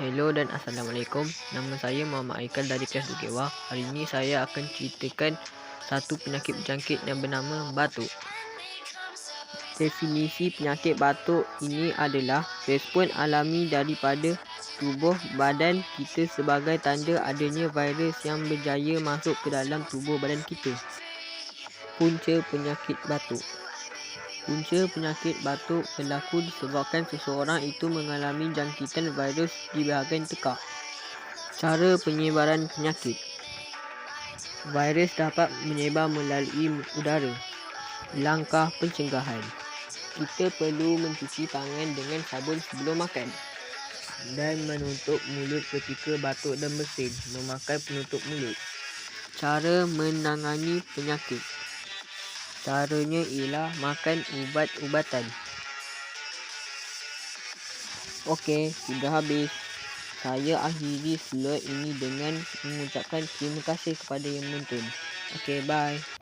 Hello dan Assalamualaikum. Nama saya Muhammad Aikal dari kelas Dukewa. Hari ini saya akan ceritakan satu penyakit berjangkit yang bernama batuk. Definisi penyakit batuk ini adalah respon alami daripada tubuh badan kita sebagai tanda adanya virus yang berjaya masuk ke dalam tubuh badan kita. Punca penyakit batuk. Punca penyakit batuk berlaku disebabkan seseorang itu mengalami jangkitan virus di bahagian tekak. Cara penyebaran penyakit. Virus dapat menyebar melalui udara. Langkah pencegahan. Kita perlu mencuci tangan dengan sabun sebelum makan dan menutup mulut ketika batuk dan bersin memakai penutup mulut. Cara menangani penyakit. Caranya ialah makan ubat-ubatan. Okey, sudah habis. Saya akhiri slide ini dengan mengucapkan terima kasih kepada yang menonton. Okey, bye.